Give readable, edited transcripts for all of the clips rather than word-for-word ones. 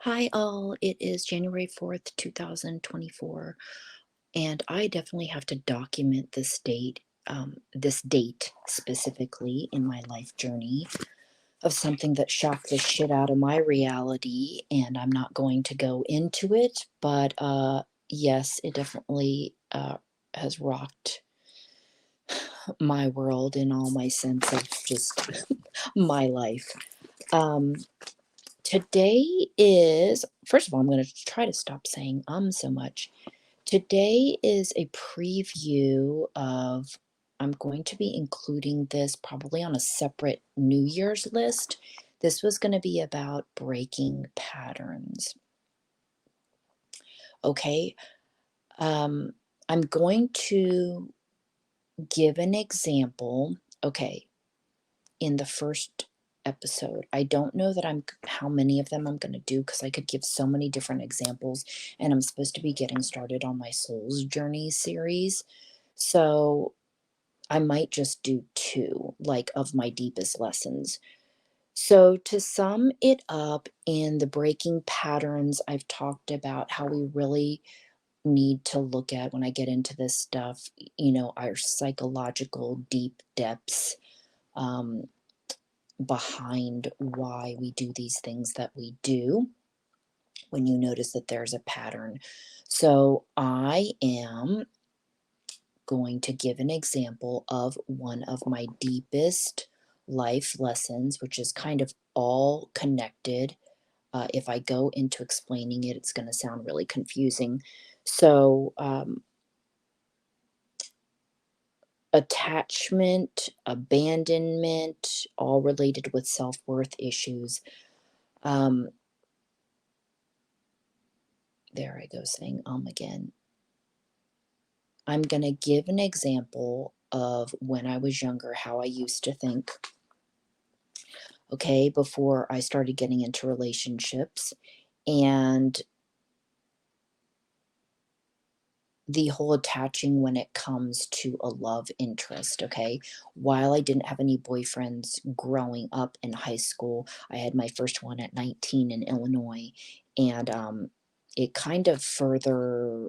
Hi, all. It is January 4th, 2024, and I definitely have to document this date specifically in my life journey of something that shocked the shit out of my reality, and I'm not going to go into it, but yes, it definitely has rocked my world in all my sense of just my life. Um, Today is, first of all, I'm going to try to stop saying so much. Today is a preview of, I'm going to be including this probably on a separate New Year's list. This was going to be about breaking patterns. Okay. Um, I'm going to give an example. Okay. In the first episode. I don't know that I'm how many of them I'm going to do because I could give so many different examples, and I'm supposed to be getting started on my Soul's Journey series. So I might just do two, like of my deepest lessons. So to sum it up, in the breaking patterns, I've talked about how we really need to look at, when I get into this stuff, our psychological deep depths. Um, Behind why we do these things that we do when you notice that there's a pattern. So, I am going to give an example of one of my deepest life lessons, which is kind of all connected. If I go into explaining it, it's going to sound really confusing. So, attachment, abandonment, all related with self worth issues. Um, There I go saying again. I'm going to give an example of when I was younger, how I used to think, okay, before I started getting into relationships and the whole attaching when it comes to a love interest. Okay. While I didn't have any boyfriends growing up in high school, I had my first one at 19 in Illinois. And it kind of further,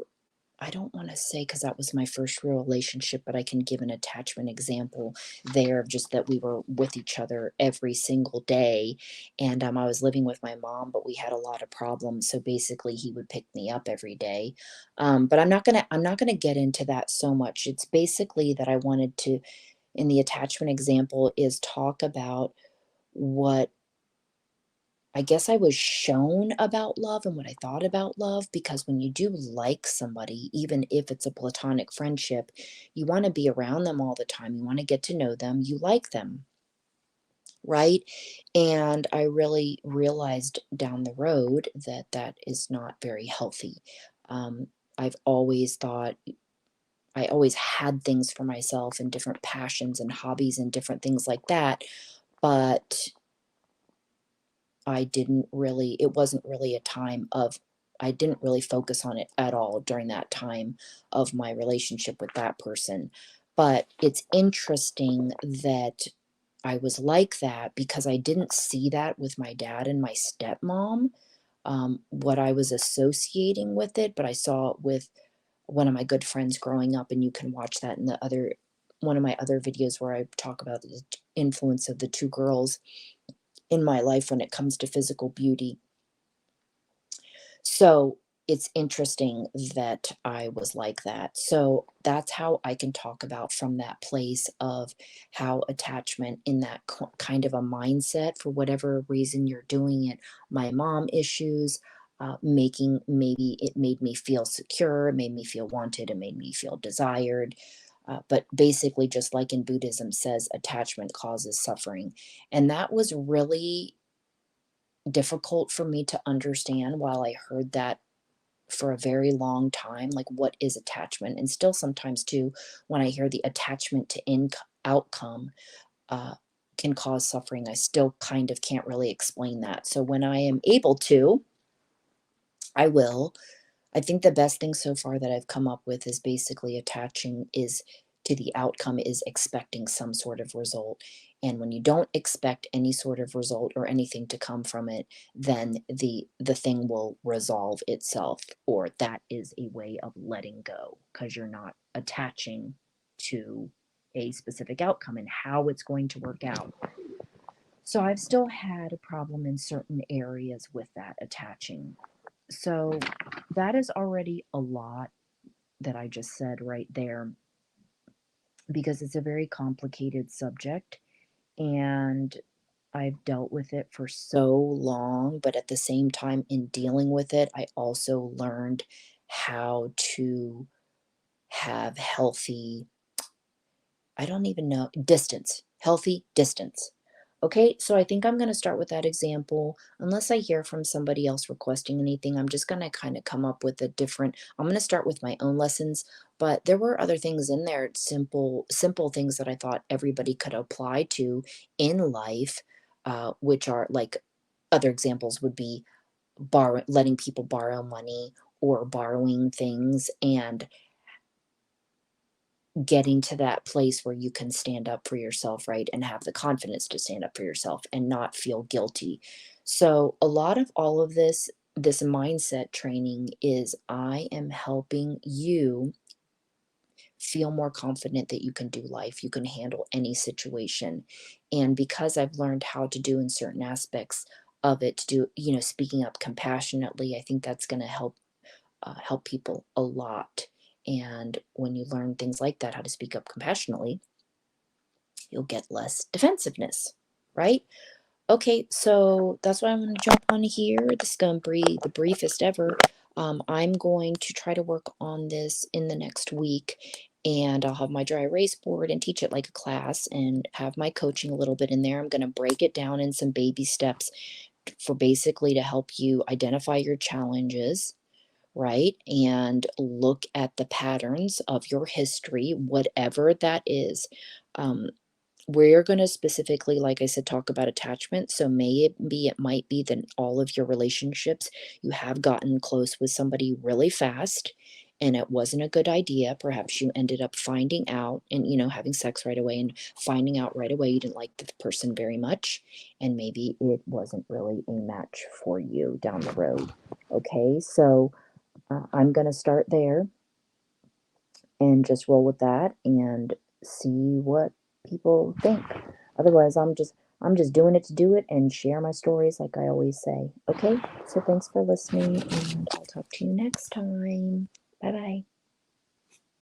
I don't want to say because that was my first real relationship, but I can give an attachment example there of just that we were with each other every single day. And I was living with my mom, but we had a lot of problems. So basically, he would pick me up every day. But I'm not gonna get into that so much. It's basically that I wanted to, in the attachment example, is talk about what I guess I was shown about love and what I thought about love, because when you do like somebody, even if it's a platonic friendship, you want to be around them all the time. You want to get to know them. You like them, right? And I really realized down the road that that is not very healthy. Um, I've always thought, I always had things for myself and different passions and hobbies and different things like that. But it wasn't really a time of, I didn't really focus on it at all during that time of my relationship with that person. But it's interesting that I was like that because I didn't see that with my dad and my stepmom, what I was associating with it, but I saw it with one of my good friends growing up, and you can watch that in the other one of my other videos where I talk about the influence of the two girls in my life when it comes to physical beauty. So it's interesting that I was like that. So that's how I can talk about from that place of how attachment in that kind of a mindset, for whatever reason you're doing it. My mom issues, making, maybe it made me feel secure, it made me feel wanted, it made me feel desired. But basically, just like in Buddhism says, attachment causes suffering. And that was really difficult for me to understand while I heard that for a very long time, like what is attachment? And still sometimes too, when I hear the attachment to outcome uh, can cause suffering, I still kind of can't really explain that. So when I am able to, I will. I think the best thing so far that I've come up with is basically attaching is to the outcome, is expecting some sort of result. And when you don't expect any sort of result or anything to come from it, then the thing will resolve itself, or that is a way of letting go because you're not attaching to a specific outcome and how it's going to work out. So I've still had a problem in certain areas with that attaching. So that is already a lot that I just said right there, because it's a very complicated subject and I've dealt with it for so long, but at the same time, in dealing with it, I also learned how to have healthy, I don't even know, distance, healthy distance. Okay, so I think I'm going to start with that example. Unless I hear from somebody else requesting anything, I'm just going to kind of come up with a different, I'm going to start with my own lessons, but there were other things in there, simple things that I thought everybody could apply to in life, which are like other examples would be letting people borrow money or borrowing things and getting to that place where you can stand up for yourself, right? And have the confidence to stand up for yourself and not feel guilty. So, a lot of all of this mindset training is I am helping you feel more confident that you can do life, you can handle any situation. And because I've learned how to do in certain aspects of it, to do, speaking up compassionately, I think that's going to help people a lot. And when you learn things like that, how to speak up compassionately, you'll get less defensiveness, right? Okay, so that's why I'm going to jump on here. This is going to be the briefest ever. I'm going to try to work on this in the next week, and I'll have my dry erase board and teach it like a class and have my coaching a little bit in there. I'm going to break it down in some baby steps for basically to help you identify your challenges, right? And look at the patterns of your history, whatever that is. Um, we're going to specifically, like I said, talk about attachment. So it might be that all of your relationships, you have gotten close with somebody really fast and it wasn't a good idea. Perhaps you ended up finding out and, having sex right away and finding out right away you didn't like the person very much. And maybe it wasn't really a match for you down the road. Okay, so I'm going to start there and just roll with that and see what people think. Otherwise, I'm just doing it to do it and share my stories like I always say. Okay? So thanks for listening and I'll talk to you next time. Bye-bye.